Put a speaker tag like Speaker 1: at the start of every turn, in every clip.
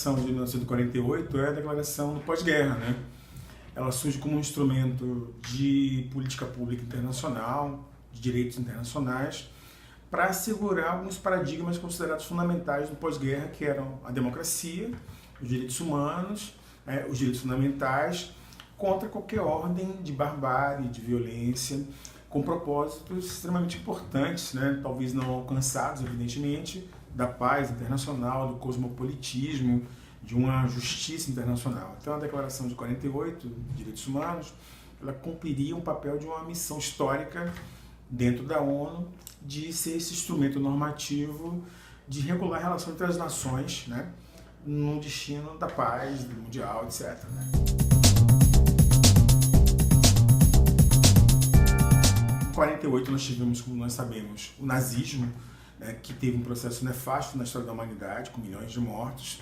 Speaker 1: declaração de 1948 é a declaração do pós-guerra, né? Ela surge como um instrumento de política pública internacional, de direitos internacionais, para assegurar alguns paradigmas considerados fundamentais no pós-guerra, que eram a democracia, os direitos humanos, os direitos fundamentais, contra qualquer ordem de barbárie, de violência, com propósitos extremamente importantes, né? Talvez não alcançados, evidentemente, da paz internacional, do cosmopolitismo, de uma justiça internacional. Então, a Declaração de 48, de Direitos Humanos, ela cumpriria um papel de uma missão histórica dentro da ONU, de ser esse instrumento normativo de regular a relação entre as nações, né, no destino da paz, do mundial, etc. Né? Em 48 nós tivemos, como nós sabemos, o nazismo, né, que teve um processo nefasto na história da humanidade, com milhões de mortos.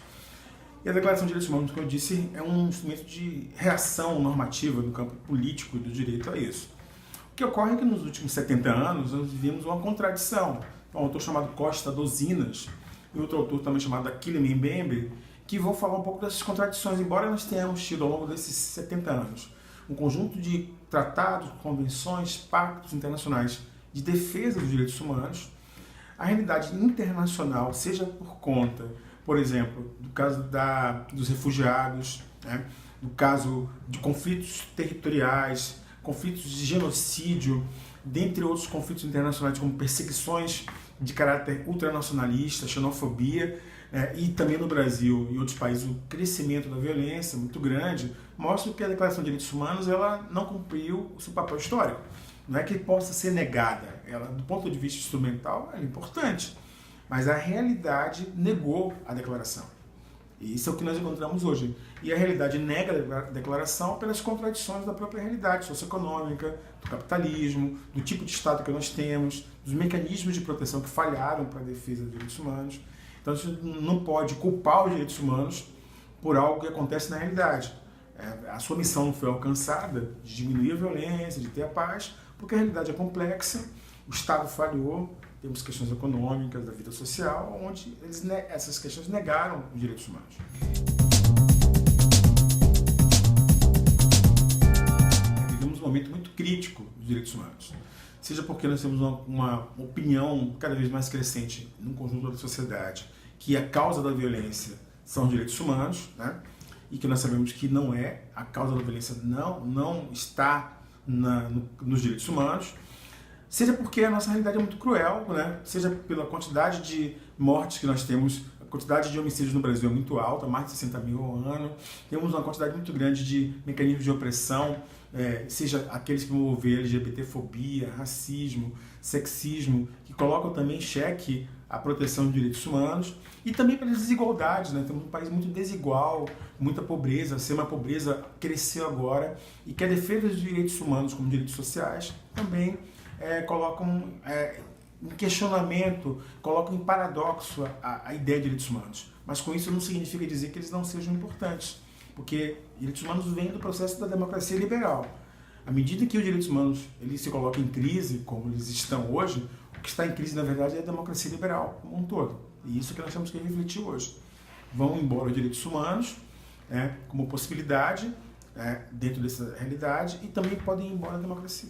Speaker 1: E a Declaração de Direitos Humanos, como eu disse, é um instrumento de reação normativa no campo político e do direito a isso. O que ocorre é que nos últimos 70 anos nós vivemos uma contradição. Um autor chamado Costa Dozinas e outro autor também chamado Achille Mbembe, que vão falar um pouco dessas contradições, embora nós tenhamos tido ao longo desses 70 anos um conjunto de tratados, convenções, pactos internacionais de defesa dos direitos humanos. A realidade internacional, seja por conta, por exemplo, do caso dos refugiados, né, do caso de conflitos territoriais, conflitos de genocídio, dentre outros conflitos internacionais como perseguições de caráter ultranacionalista, xenofobia, e também no Brasil e outros países o crescimento da violência muito grande, mostra que a Declaração de Direitos Humanos ela não cumpriu o seu papel histórico. Não é que possa ser negada, ela, do ponto de vista instrumental, é importante, mas a realidade negou a declaração. E isso é o que nós encontramos hoje. E a realidade nega a declaração pelas contradições da própria realidade socioeconômica, do capitalismo, do tipo de Estado que nós temos, dos mecanismos de proteção que falharam para a defesa dos direitos humanos. Então, a gente não pode culpar os direitos humanos por algo que acontece na realidade. A sua missão não foi alcançada de diminuir a violência, de ter a paz, porque a realidade é complexa, o Estado falhou, temos questões econômicas, da vida social, onde essas questões negaram os direitos humanos. Vivemos um momento muito crítico dos direitos humanos, seja porque nós temos uma opinião cada vez mais crescente no conjunto da sociedade que a causa da violência são os direitos humanos, né? E que nós sabemos que não é, a causa da violência não está nos direitos humanos, seja porque a nossa realidade é muito cruel, né? Seja pela quantidade de mortes que nós temos, a quantidade de homicídios no Brasil é muito alta, mais de 60 mil ao ano, temos uma quantidade muito grande de mecanismos de opressão, seja aqueles que vão envolver LGBTfobia, racismo, sexismo, que colocam também em xeque a proteção dos direitos humanos, e também pelas desigualdades, né? Temos um país muito desigual, muita pobreza, a extrema pobreza cresceu agora, e que a defesa dos direitos humanos como direitos sociais também colocam em questionamento, colocam em paradoxo a ideia de direitos humanos. Mas com isso não significa dizer que eles não sejam importantes, porque direitos humanos vêm do processo da democracia liberal. À medida que os direitos humanos eles se colocam em crise, como eles estão hoje, o que está em crise, na verdade, é a democracia liberal como um todo. E isso que nós temos que refletir hoje. Vão embora os direitos humanos, como possibilidade, dentro dessa realidade, e também podem ir embora a democracia.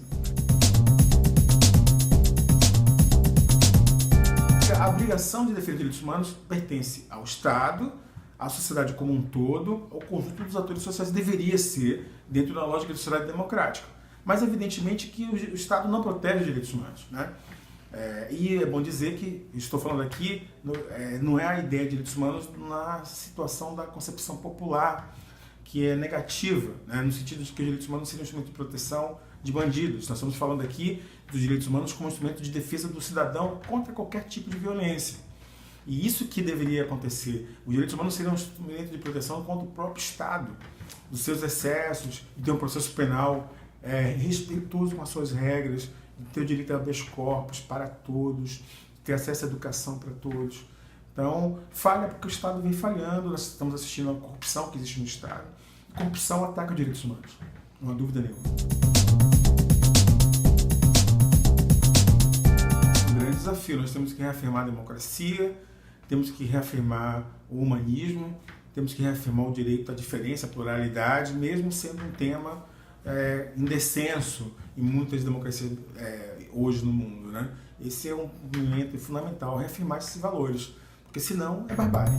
Speaker 1: A obrigação de defesa dos direitos humanos pertence ao Estado, à sociedade como um todo, ao conjunto dos atores sociais, deveria ser dentro da lógica de sociedade democrática. Mas, evidentemente, que o Estado não protege os direitos humanos, né? E é bom dizer que, estou falando aqui, não é a ideia de direitos humanos na situação da concepção popular, que é negativa, né? No sentido de que os direitos humanos seriam um instrumento de proteção de bandidos. Nós estamos falando aqui dos direitos humanos como instrumento de defesa do cidadão contra qualquer tipo de violência. E isso que deveria acontecer. Os direitos humanos seriam um instrumento de proteção contra o próprio Estado, dos seus excessos, de ter um processo penal respeitoso com as suas regras, de ter o direito a habeas corpus para todos, de ter acesso à educação para todos. Então, falha porque o Estado vem falhando, nós estamos assistindo a corrupção que existe no Estado. A corrupção ataca os direitos humanos, não há dúvida nenhuma. Um grande desafio, nós temos que reafirmar a democracia, temos que reafirmar o humanismo, temos que reafirmar o direito à diferença, à pluralidade, mesmo sendo um tema indescenso em muitas democracias hoje no mundo, né? Esse é um movimento fundamental, reafirmar esses valores, porque senão é barbárie.